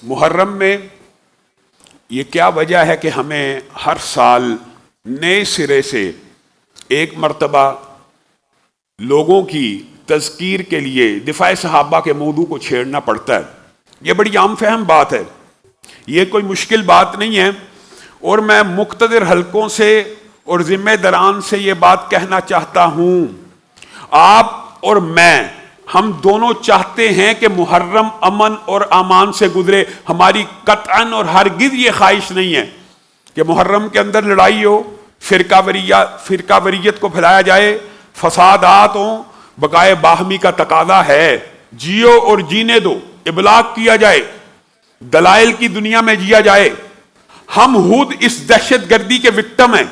محرم میں یہ کیا وجہ ہے کہ ہمیں ہر سال نئے سرے سے ایک مرتبہ لوگوں کی تذکیر کے لیے دفاع صحابہ کے موضوع کو چھیڑنا پڑتا ہے؟ یہ بڑی عام فہم بات ہے، یہ کوئی مشکل بات نہیں ہے، اور میں مقتدر حلقوں سے اور ذمہ داران سے یہ بات کہنا چاہتا ہوں، آپ اور میں ہم دونوں چاہتے ہیں کہ محرم امن اور امان سے گزرے۔ ہماری قطعاً اور ہرگز یہ خواہش نہیں ہے کہ محرم کے اندر لڑائی ہو، فرقہ وریت کو پھیلایا جائے، فسادات ہوں۔ بقائے باہمی کا تقاضا ہے، جیو اور جینے دو، ابلاغ کیا جائے، دلائل کی دنیا میں جیا جائے۔ ہم خود اس دہشت گردی کے وکٹم ہیں۔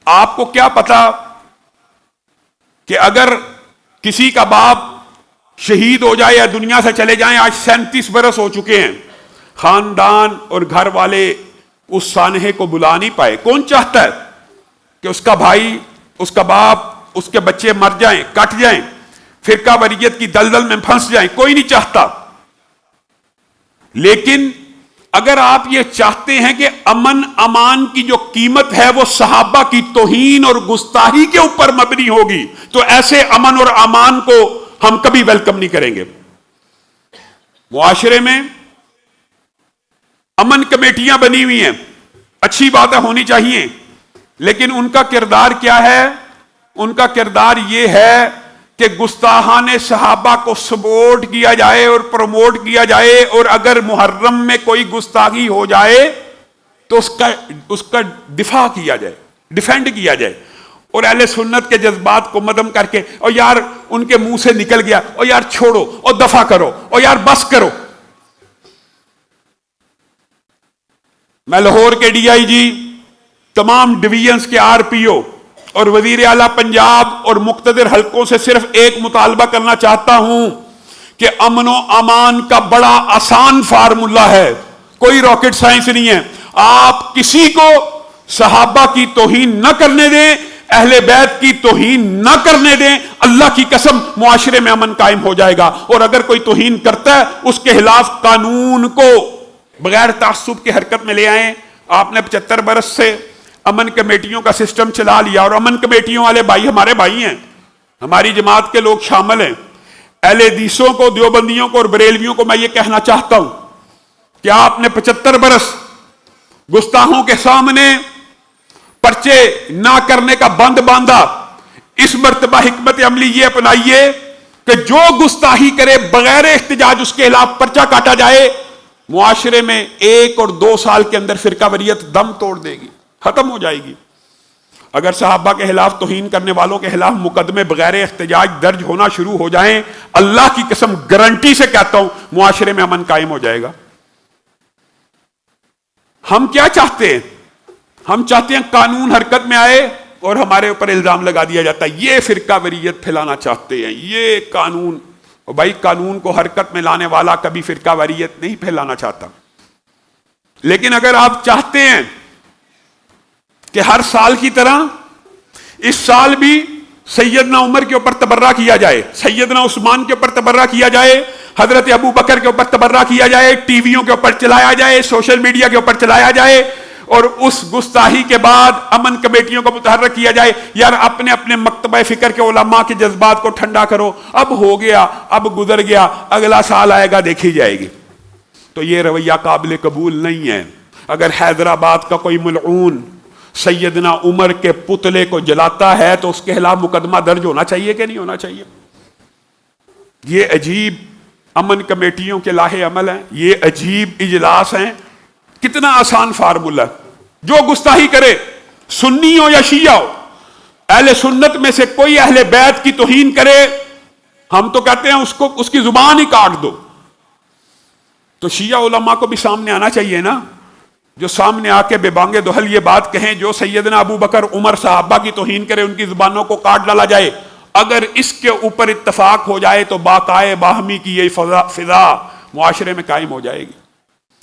آپ کو کیا پتا کہ اگر کسی کا باپ شہید ہو جائے یا دنیا سے چلے جائیں، آج 37 برس ہو چکے ہیں، خاندان اور گھر والے اس سانحے کو بلا نہیں پائے۔ کون چاہتا ہے کہ اس کا بھائی، اس کا باپ، اس کے بچے مر جائیں، کٹ جائیں، فرقہ وریت کی دلدل میں پھنس جائیں؟ کوئی نہیں چاہتا۔ لیکن اگر آپ یہ چاہتے ہیں کہ امن امان کی جو قیمت ہے وہ صحابہ کی توہین اور گستاخی کے اوپر مبنی ہوگی، تو ایسے امن اور امان کو ہم کبھی ویلکم نہیں کریں گے۔ معاشرے میں امن کمیٹیاں بنی ہوئی ہیں، اچھی باتیں ہونی چاہیے، لیکن ان کا کردار کیا ہے؟ ان کا کردار یہ ہے کہ گستاخان صحابہ کو سپورٹ کیا جائے اور پروموٹ کیا جائے، اور اگر محرم میں کوئی گستاخی ہو جائے تو اس کا دفاع کیا جائے، ڈیفینڈ کیا جائے، اور اہل سنت کے جذبات کو مدم کر کے، اور یار ان کے منہ سے نکل گیا، اور یار چھوڑو، اور دفع کرو، اور یار بس کرو۔ میں لاہور کے ڈی آئی جی، تمام ڈویژنز کے آر پی او اور وزیر اعلیٰ پنجاب اور مقتدر حلقوں سے صرف ایک مطالبہ کرنا چاہتا ہوں کہ امن و امان کا بڑا آسان فارمولہ ہے، کوئی راکٹ سائنس نہیں ہے۔ آپ کسی کو صحابہ کی توہین نہ کرنے دیں، اہل بیت کی توہین نہ کرنے دیں، اللہ کی قسم معاشرے میں امن قائم ہو جائے گا۔ اور اگر کوئی توہین کرتا ہے اس کے خلاف قانون کو بغیر تعصب کے حرکت میں لے آئیں۔ آپ نے 75 برس سے امن کمیٹیوں کا سسٹم چلا لیا، اور امن کمیٹیوں والے بھائی ہمارے بھائی ہیں، ہماری جماعت کے لوگ شامل ہیں۔ اہل حدیثوں کو، دیوبندیوں کو اور بریلویوں کو میں یہ کہنا چاہتا ہوں کہ آپ نے 75 برس گستاخوں کے سامنے پرچے نہ کرنے کا بند باندھا۔ اس مرتبہ حکمت عملی یہ اپنائیے کہ جو گستاخی کرے بغیر احتجاج اس کے خلاف پرچہ کاٹا جائے۔ معاشرے میں 1 اور 2 سال کے اندر فرقہ وریت دم توڑ دے گی، ختم ہو جائے گی۔ اگر صحابہ کے خلاف توہین کرنے والوں کے خلاف مقدمے بغیر احتجاج درج ہونا شروع ہو جائیں، اللہ کی قسم گارنٹی سے کہتا ہوں معاشرے میں امن قائم ہو جائے گا۔ ہم کیا چاہتے ہیں؟ ہم چاہتے ہیں قانون حرکت میں آئے اور ہمارے اوپر الزام لگا دیا جاتا ہے یہ فرقہ وریت پھیلانا چاہتے ہیں، یہ قانون۔ اور بھائی قانون کو حرکت میں لانے والا کبھی فرقہ وریت نہیں پھیلانا چاہتا۔ لیکن اگر آپ چاہتے ہیں کہ ہر سال کی طرح اس سال بھی سیدنا عمر کے اوپر تبرہ کیا جائے، سیدنا عثمان کے اوپر تبرہ کیا جائے، حضرت ابو بکر کے اوپر تبرہ کیا جائے، ٹی ویوں کے اوپر چلایا جائے، سوشل میڈیا کے اوپر چلایا جائے، اور اس گستاخی کے بعد امن کمیٹیوں کو متحرک کیا جائے، یار اپنے اپنے مکتبہ فکر کے علماء کے جذبات کو ٹھنڈا کرو، اب ہو گیا، اب گزر گیا، اگلا سال آئے گا دیکھی جائے گی، تو یہ رویہ قابل قبول نہیں ہے۔ اگر حیدرآباد کا کوئی ملعون سیدنا عمر کے پتلے کو جلاتا ہے تو اس کے خلاف مقدمہ درج ہونا چاہیے کہ نہیں ہونا چاہیے؟ یہ عجیب امن کمیٹیوں کے لاہے عمل ہیں، یہ عجیب اجلاس ہیں۔ کتنا آسان فارمولہ، جو گستاخی کرے سنی ہو یا شیعہ ہو، اہل سنت میں سے کوئی اہل بیت کی توہین کرے، ہم تو کہتے ہیں اس کی زبان ہی کاٹ دو۔ تو شیعہ علماء کو بھی سامنے آنا چاہیے نا، جو سامنے آ کے بے بانگے دہل یہ بات کہیں، جو سیدنا ابو بکر عمر صحابہ کی توہین کرے ان کی زبانوں کو کاٹ ڈالا جائے۔ اگر اس کے اوپر اتفاق ہو جائے تو باقائے باہمی کی یہ فضا معاشرے میں قائم ہو جائے گی۔